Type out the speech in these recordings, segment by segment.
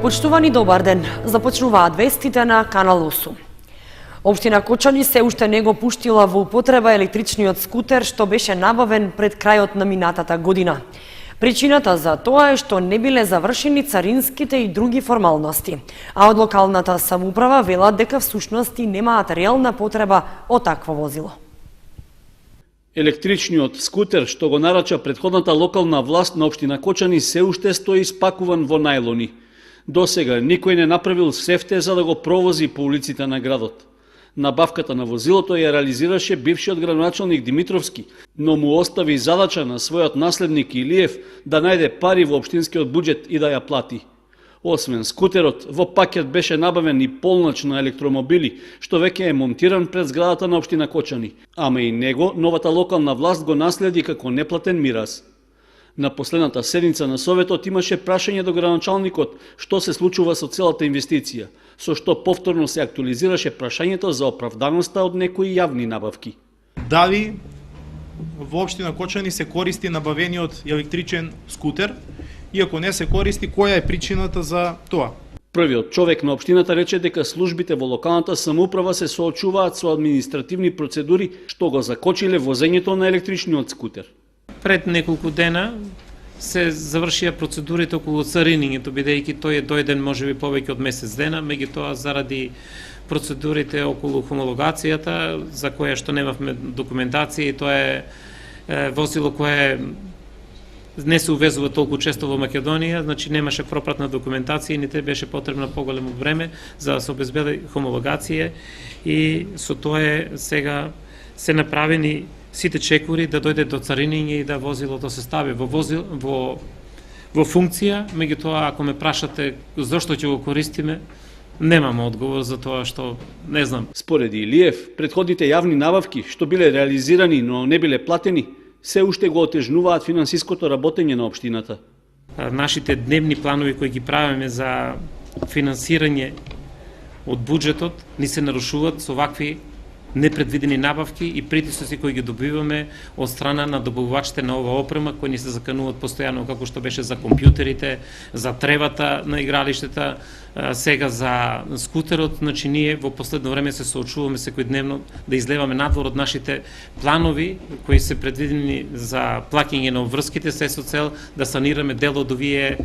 Почитувани, добар ден. Започнуваат вестите на Канал 8. Општина Кочани се уште не го пуштила во употреба електричниот скутер што беше набавен пред крајот на минатата година. Причината за тоа е што не биле завршени царинските и други формалности, а од локалната самоуправа велат дека всушност немаат реална потреба од такво возило. Електричниот скутер што го нарача претходната локална власт на општина Кочани се уште стои спакуван во најлони. Досега никој не направил сефте за да го провози по улиците на градот. Набавката на возилото ја реализираше бившиот градоначалник Димитровски, но му остави задача на својот наследник Илиев да најде пари во општинскиот буџет и да ја плати. Освен скутерот, во пакет беше набавен и полнач на електромобили, што веќе е монтиран пред зградата на општина Кочани, ама и него новата локална власт го наследи како неплатен мираз. На последната седница на Советот имаше прашање до градоначалникот што се случува со целата инвестиција, со што повторно се актуализираше прашањето за оправданоста од некои јавни набавки. Дали во општина Кочани се користи набавениот електричен скутер, и ако не се користи, која е причината за тоа? Првиот човек на општината рече дека службите во локалната самоуправа се соочуваат со административни процедури што го закочиле возењето на електричниот скутер. Пред неколку дена се завршија процедурите околу царинињето, бидејќи тој е дојден можеби повеќе од месец дена, меѓутоа заради процедурите околу хомологацијата, за која што немавме документација, и тоа е возило кое не се увезува толку често во Македонија, значи немаше пропратна документација и не беше потребно поголемо време за да се обезбеди хомологација, и со тоа сега се направени сите чекори да дојде до цариниње и да возилото се стави во функција. Меѓутоа, ако ме прашате зошто ќе го користиме, немам одговор за тоа што не знам. Според Илиев, претходните јавни набавки што биле реализирани, но не биле платени, се уште го отежнуваат финансиското работење на општината. Нашите дневни планови кои ги правиме за финансирање од буџетот ни се нарушуваат со вакви непредвидени набавки и притисоци кои ги добиваме од страна на добавувачите на ова опрема, кои ни се закануваат постојано, како што беше за компјутерите, за тревата на игралиштата, сега за скутерот. Значи ние во последно време се соочуваме секојдневно да излеваме надвор од нашите планови кои се предвидени за плаќање на обврските, се со цел да санираме дел од овие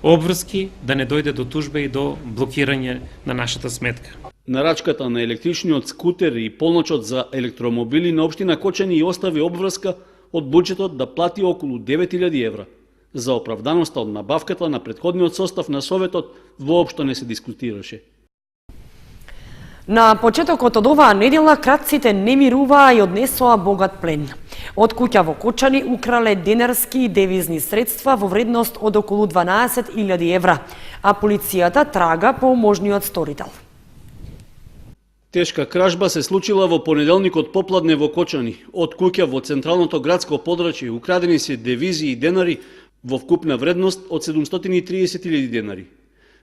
обврски, да не дојде до тужба и до блокирање на нашата сметка. Нарачката на електричниот скутер и полночот за електромобили на општина Кочани и остави обврска од буџетот да плати околу 9000 евра. За оправданоста од набавката на претходниот состав на Советот воопшто не се дискутираше. На почетокот од оваа недела кратците не мируваа и однесоа богат плен. Од куќа во Кочани украле денарски и девизни средства во вредност од околу 12.000 евра, а полицијата трага по можниот сторител. Тешка кражба се случила во понеделникот попладне во Кочани. Од куќа во централното градско подрачје украдени се девизи и денари во вкупна вредност од 730.000 денари.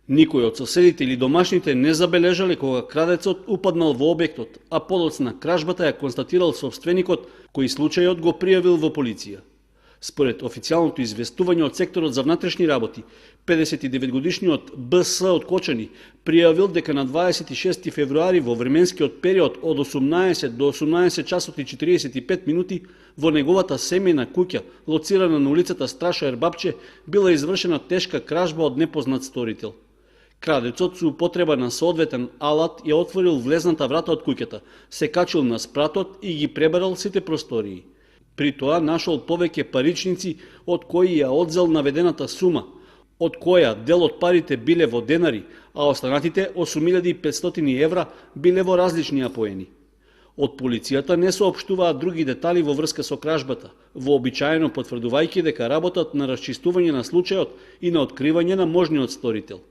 Никој од соседите или домашните не забележале кога крадецот упаднал во објектот, а подоцна кражбата ја констатирал собственикот, кој случајот го пријавил во полиција. Според официјалното известување од секторот за внатрешни работи, 59-годишниот БС од Кочани пријавил дека на 26 февруари во временскиот период од 18 до 18 часот и 45 минути во неговата семејна куќа, лоцирана на улицата Страшо Ербапче, била извршена тешка кражба од непознат сторител. Крадецот со употреба на соодветен алат ја отворил влезната врата од куќата, се качил на спратот и ги пребарал сите простории. При тоа нашол повеќе паричници, од кои ја одзел наведената сума, од која дел од парите биле во денари, а останатите 8500 евра биле во различни апоени. Од полицијата не соопштуваат други детали во врска со кражбата, вообичаено потврдувајќи дека работат на расчистување на случајот и на откривање на можниот сторител.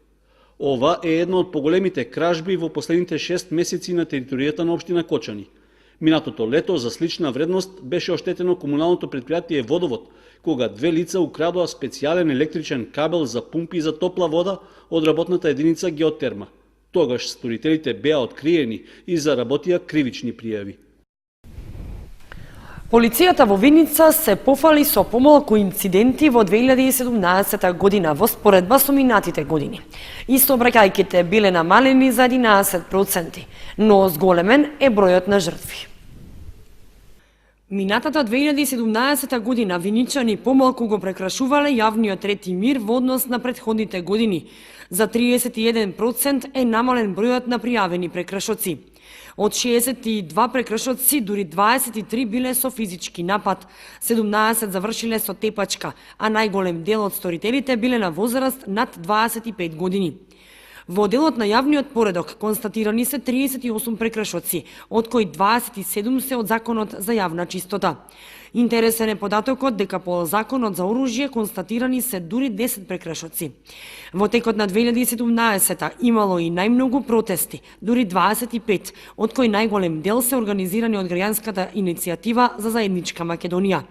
Ова е една од поголемите кражби во последните 6 месеци на територијата на општина Кочани. Минатото лето за слична вредност беше оштетено комуналното предпријатие Водовод, кога две лица украдоа специјален електричен кабел за пумпи за топла вода од работната единица Геотерма. Тогаш сторителите беа откриени и заработија кривични пријави. Полицијата во Виница се пофали со помалку инциденти во 2017 година во споредба со минатите години. И сообраќајките биле намалени за 11%, но зголемен е бројот на жртви. Минатата 2017 година виничани помалку го прекрашувале јавниот ред и мир во однос на претходните години. За 31% е намален бројот на пријавени прекрашоци. Од 62 прекршоци, дури 23 биле со физички напад, 17 завршиле со тепачка, а најголем дел од сторителите биле на возраст над 25 години. Во делот на јавниот поредок констатирани се 38 прекршоци, од кои 27 се од Законот за јавна чистота. Интересен е податокот дека по Законот за оружје констатирани се дури 10 прекршоци. Во текот на 2017 имало и најмногу протести, дури 25, од кои најголем дел се организирани од граѓанската иницијатива за заедничка Македонија.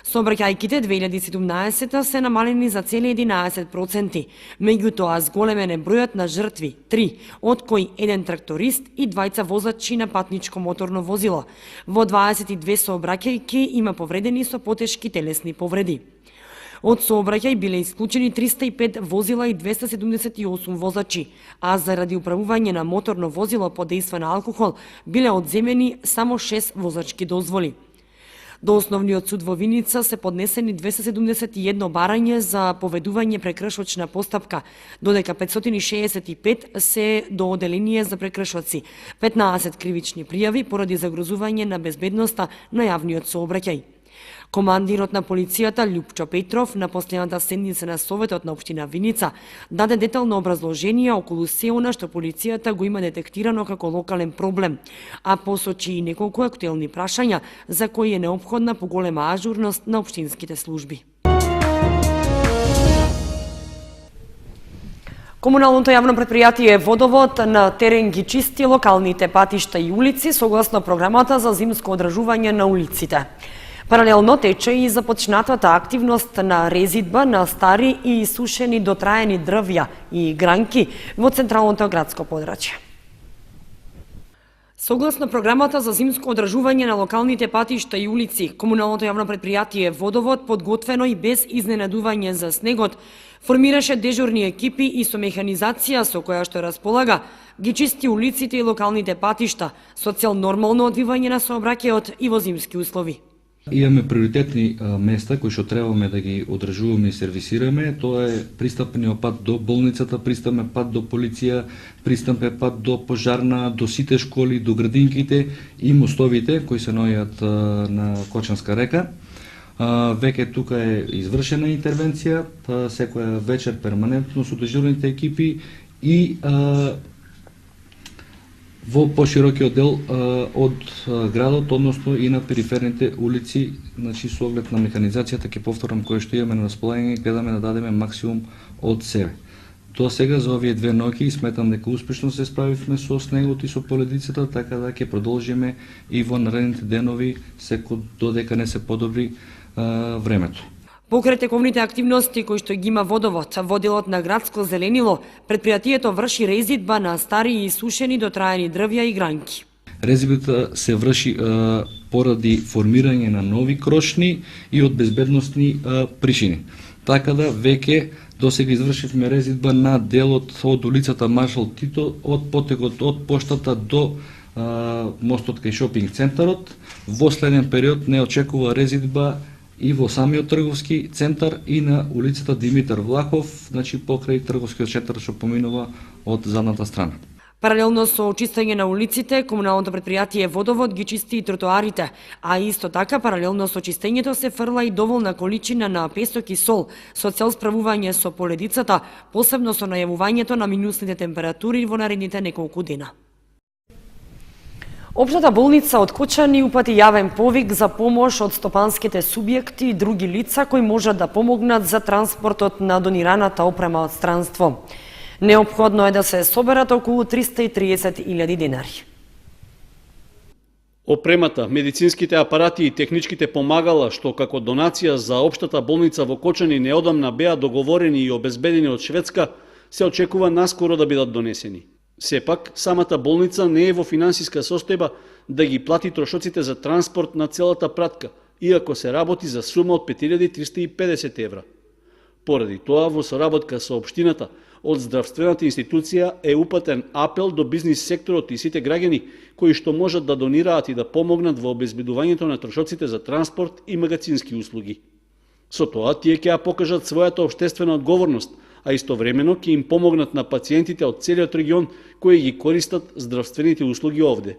Сообраќајките 2017 се намалени за цели 11%, меѓутоа зголемен е бројот на жртви 3, од кои еден тракторист и двајца возачи на патничко моторно возило. Во 22 сообраќајки има повредени со потешки телесни повреди. Од сообраќај биле исклучени 305 возила и 278 возачи, а заради управување на моторно возило под дејство на алкохол биле одземени само 6 возачки дозволи. До Основниот суд во Виница се поднесени 271 барање за поведување прекршочна постапка, додека 565 се до оделение за прекршоци, 15 кривични пријави поради загрозување на безбедноста на јавниот сообраќај. Командирот на полицијата Љупчо Петров на последната седница на Советот на општина Виница даде детално образложение околу се она што полицијата го има детектирано како локален проблем, а посочи и неколку актуелни прашања за кои е неопходна поголема ажурност на општинските служби. Комуналното јавно предпријатие Водовод на терен ги чисти локалните патишта и улици согласно програмата за зимско одржување на улиците. Паралелно тече и започнатата активност на резидба на стари и исушени дотраени дрвја и гранки во централното градско подрачје. Согласно програмата за зимско одржување на локалните патишта и улици, комуналното јавно предпријатие Водовод, подготвено и без изненадување за снегот, формираше дежурни екипи и со механизација со која што располага, ги чисти улиците и локалните патишта со цел нормално одвивање на сообраќајот и во зимски услови. Имаме приоритетни места кои што требаме да ги одржуваме и сервисираме. Тоа е пристапниот пат до болницата, пристапен пат до полиција, пристапен пат до пожарна, до сите школи, до градинките и мостовите кои се наоѓаат на Кочанска река. Веќе тука е извршена интервенција, секоја вечер перманентно со дежурните екипи и во поширокиот дел од градот, односно и на периферните улици, значи со оглед на механизацијата, ќе повторам, која што имаме на располагање, гледаме да дадеме максимум од себе. До сега за овие две ноќи сметам дека успешно се справивме со снегот и со поледицата, така да ќе продолжиме и во наредните денови, секој додека не се подобри времето. Покрај тековните активности кои што ги има Водовод во делот на градско зеленило, предпријатието врши резидба на стари и исушени дотраени дрвја и гранки. Резидбата се врши поради формирање на нови крошни и од безбедносни причини. Така да веќе досега извршивме резидба на делот од улицата Маршал Тито, од потегот од поштата до мостот кај шопинг центарот. Во следен период не очекува резидба и во самиот трговски центар и на улицата Димитар Влахов, значи покрај трговскиот шетар што поминува од задната страна. Паралелно со очистење на улиците, комуналното предпријатие Водовод ги чисти и тротоарите, а исто така паралелно со чистењето се фрла и доволна количина на песок и сол со цел справување со поледицата, посебно со најавувањето на минусните температури во наредните неколку дена. Општата болница од Кочани упати јавен повик за помош од стопанските субјекти и други лица кои можат да помогнат за транспортот на донираната опрема од странство. Неопходно е да се соберат околу 330.000 денари. Опремата, медицинските апарати и техничките помагала што како донација за општата болница во Кочани неодамна беа договорени и обезбедени од Шведска, се очекува наскоро да бидат донесени. Сепак, самата болница не е во финансиска состојба да ги плати трошоците за транспорт на целата пратка, иако се работи за сума од 5350 евра. Поради тоа, во соработка со општината, од здравствената институција е упатен апел до бизнис секторот и сите граѓани кои што можат да донираат и да помогнат во обезбедувањето на трошоците за транспорт и магазински услуги. Со тоа, тие ќе ја покажат својата општествена одговорност, а истовремено ќе им помогнат на пациентите од целиот регион кои ги користат здравствените услуги овде.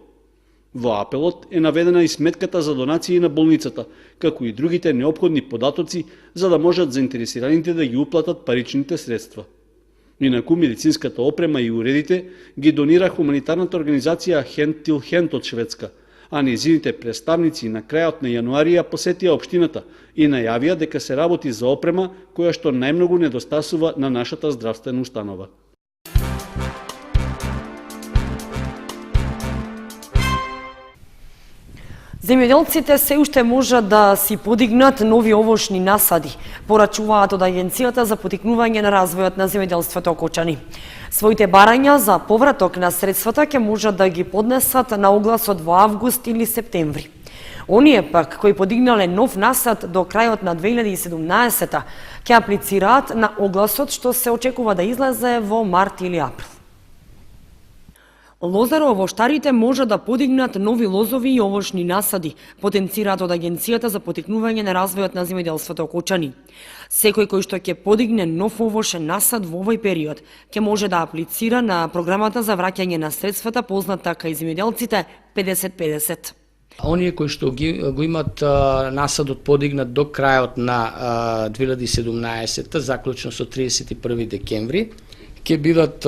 Во апелот е наведена и сметката за донации на болницата, како и другите неопходни податоци за да можат заинтересираните да ги уплатат паричните средства. Инаку медицинската опрема и уредите ги донира хуманитарната организација Hand till Hand од Шведска, а нејзините представници на крајот на јануари ја посетија општината и најавија дека се работи за опрема која што најмногу недостасува на нашата здравствена установа. Земјоделците се уште можат да си подигнат нови овошни насади, порачуваат од Агенцијата за поттикнување на развојот на земјоделството Окочани. Своите барања за повраток на средствата ќе можат да ги поднесат на огласот во август или септември. Оние пак кои подигнале нов насад до крајот на 2017 ќе аплицираат на огласот што се очекува да излезе во март или април. Лозаро-овоштарите може да подигнат нови лозови и овошни насади, потенцираат од Агенцијата за поттикнување на развојот на земјоделството Окочани. Секој кој што ќе подигне нов овошен насад во овој период, ќе може да аплицира на програмата за враќање на средствата, позната кај земјоделците 50-50. Оние кои што го имат насадот подигнат до крајот на 2017, заклучно со 31 декември, ќе бидат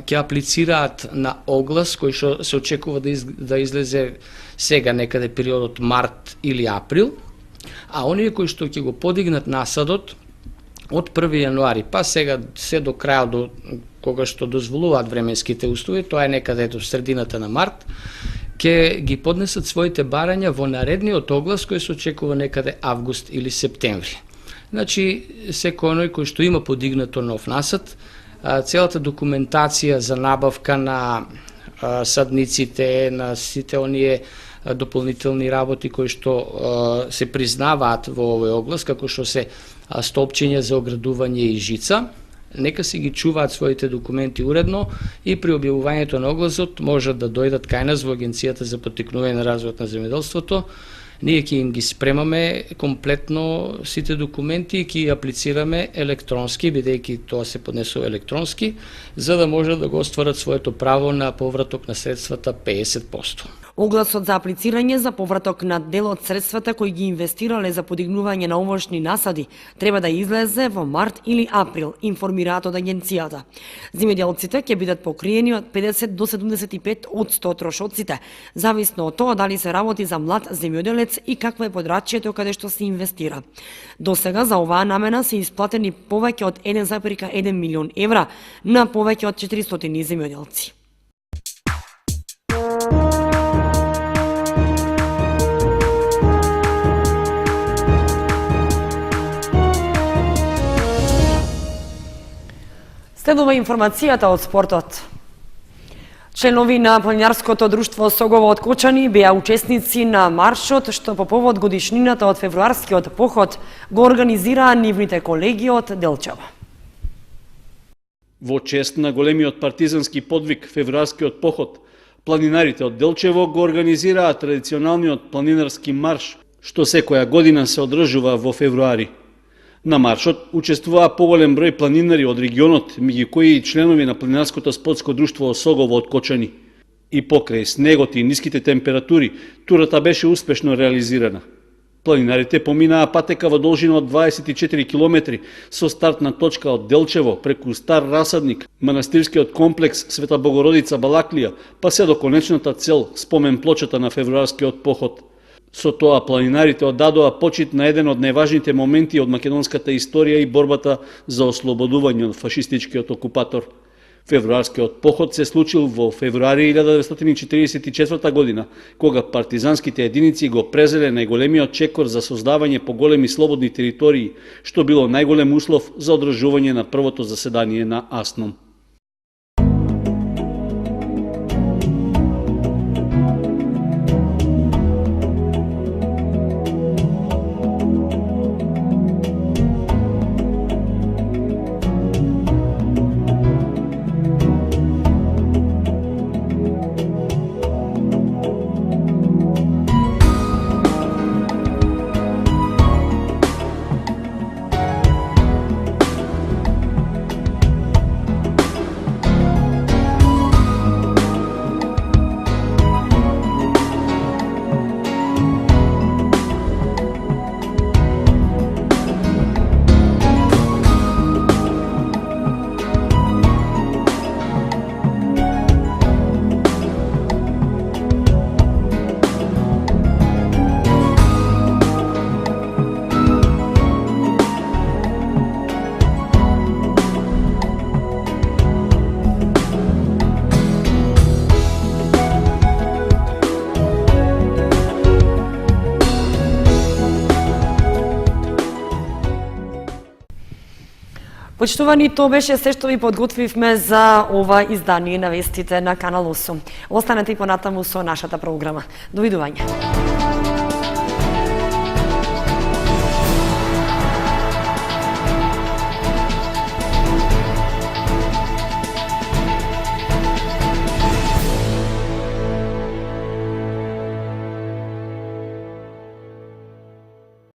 ќе аплицираат на оглас кој што се очекува да излезе сега некаде периодот март или април, а оние кои што ќе го подигнат насадот од 1 јануари па сега се до крајот до кога што дозволуваат временските услови, тоа е некаде до средината на март, ќе ги поднесат своите барања во наредниот оглас кој се очекува некаде август или септември. Значи, секој оној кој што има подигнато нов насад, целата документација за набавка на садниците, на сите оние дополнителни работи кои што се признаваат во овој оглас, како што се столпчиња за оградување и жица, нека си ги чуваат своите документи уредно и при објавувањето на огласот можат да дојдат кај нас во Агенцијата за поттикнување на развојот на земјоделството. Ние ќе им ги спремаме комплетно сите документи и ќе ги аплицираме електронски, бидејќи тоа се поднесува електронски, за да може да го остварат своето право на повраток на средствата 50%. Огласот за аплицирање за повраток на дел од средствата кои ги инвестирале за подигнување на овошни насади треба да излезе во март или април, информираат од Агенцијата. Земјоделците ќе бидат покриени од 50 до 75% трошоците, зависно од тоа дали се работи за млад земјоделец и какво е подрачјето каде што се инвестира. До сега за оваа намена се исплатени повеќе од 1,1 милион евра на повеќе од 400 земјоделци. Следува информацијата од спортот. Членови на планинарското друштво Согово од Кочани беа учесници на маршот што по повод годишнината од февруарскиот поход го организираа нивните колеги од Делчево. Во чест на големиот партизански подвиг февруарскиот поход, планинарите од Делчево го организираа традиционалниот планинарски марш, што секоја година се одржува во февруари. На маршот учествуваа поголем број планинари од регионот, меѓу кои и членови на планинарското спортско друштво Согово од Кочани. И покрај снегот и ниските температури, турата беше успешно реализирана. Планинарите поминаа патека во должина од 24 километри со стартна точка од Делчево преку Стар Расадник, манастирскиот комплекс Света Богородица Балаклија, па се до конечната цел, спомен плочата на февруарскиот поход. Со тоа планинарите оддадоа почит на еден од најважните моменти од македонската историја и борбата за ослободување од фашистичкиот окупатор. Февруарскиот поход се случил во февруари 1944 година, кога партизанските единици го презеле најголемиот чекор за создавање поголеми слободни територии, што било најголем услов за одржување на првото заседание на АСНОМ. Почитувани, тоа беше се што ви подготвивме за ова издание на вестите на Канал 8. Останете и понатаму со нашата програма. Довидување.